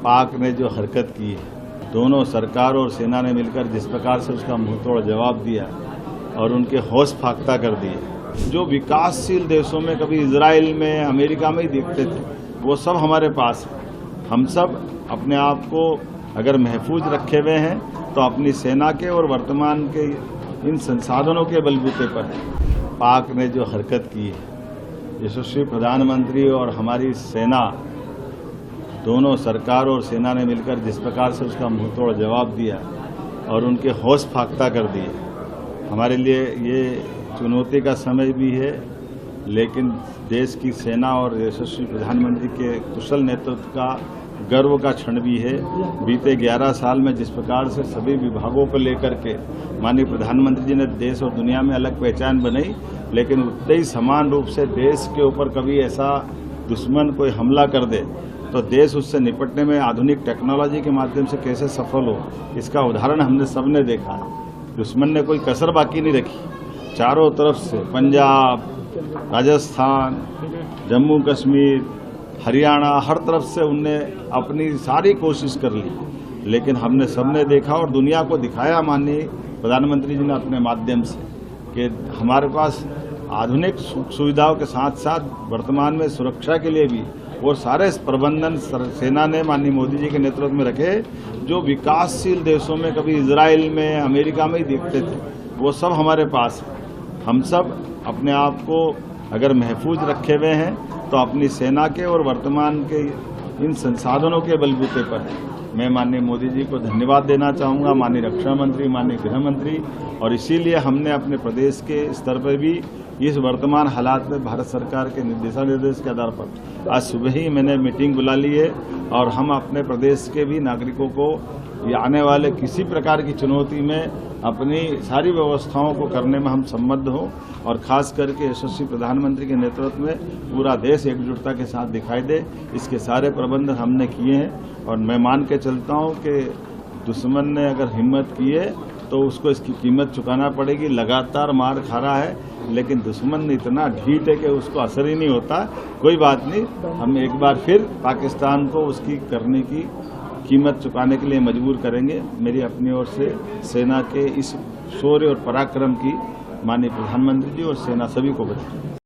पाक ने जो हरकत की है, दोनों सरकार और सेना ने मिलकर जिस प्रकार से उसका मुंहतोड़ जवाब दिया और उनके होश फाख्ता कर दिए। जो विकासशील देशों में कभी इजराइल में, अमेरिका में ही देखते थे, वो सब हमारे पास है। हम सब अपने आप को अगर महफूज रखे हुए हैं तो अपनी सेना के और वर्तमान के इन संसाधनों के बलबूते पर है। पाक ने जो हरकत की है, यशस्वी प्रधानमंत्री और हमारी सेना, दोनों सरकार और सेना ने मिलकर जिस प्रकार से उसका मुंहतोड़ जवाब दिया और उनके होश फाख्ता कर दिए। हमारे लिए ये चुनौती का समय भी है, लेकिन देश की सेना और यशस्वी प्रधानमंत्री के कुशल नेतृत्व का गर्व का क्षण भी है। बीते 11 साल में जिस प्रकार से सभी विभागों को लेकर के माननीय प्रधानमंत्री जी ने देश और दुनिया में अलग पहचान बनाई, लेकिन उतने ही समान रूप से देश के ऊपर कभी ऐसा दुश्मन कोई हमला कर दे तो देश उससे निपटने में आधुनिक टेक्नोलॉजी के माध्यम से कैसे सफल हो, इसका उदाहरण हमने सबने देखा। दुश्मन ने कोई कसर बाकी नहीं रखी। चारों तरफ से पंजाब, राजस्थान, जम्मू कश्मीर, हरियाणा, हर तरफ से उनने अपनी सारी कोशिश कर ली, लेकिन हमने सबने देखा और दुनिया को दिखाया माननीय प्रधानमंत्री जी ने अपने माध्यम से कि हमारे पास आधुनिक सुविधाओं के साथ साथ वर्तमान में सुरक्षा के लिए भी वो सारे प्रबंधन सेना ने माननीय मोदी जी के नेतृत्व में रखे। जो विकासशील देशों में कभी इजराइल में, अमेरिका में ही देखते थे, वो सब हमारे पास है। हम सब अपने आप को अगर महफूज रखे हुए हैं तो अपनी सेना के और वर्तमान के इन संसाधनों के बलबूते पर है। मैं माननीय मोदी जी को धन्यवाद देना चाहूँगा, माननीय रक्षा मंत्री, माननीय गृह मंत्री, और इसीलिए हमने अपने प्रदेश के स्तर पर भी इस वर्तमान हालात में भारत सरकार के दिशा निर्देश के आधार पर आज सुबह ही मैंने मीटिंग बुला ली है और हम अपने प्रदेश के भी नागरिकों को ये आने वाले किसी प्रकार की चुनौती में अपनी सारी व्यवस्थाओं को करने में हम सम्मत हों, और खास करके यशस्वी प्रधानमंत्री के नेतृत्व में पूरा देश एकजुटता के साथ दिखाई दे, इसके सारे प्रबंध हमने किए हैं। और मैं मान के चलता हूं कि दुश्मन ने अगर हिम्मत की है तो उसको इसकी कीमत चुकाना पड़ेगी। लगातार मार खा रहा है, लेकिन दुश्मन इतना ढीठ है कि उसको असर ही नहीं होता। कोई बात नहीं, हम एक बार फिर पाकिस्तान को उसकी करने की कीमत चुकाने के लिए मजबूर करेंगे। मेरी अपनी ओर से सेना के इस शौर्य और पराक्रम की माननीय प्रधानमंत्री जी और सेना सभी को बधाई।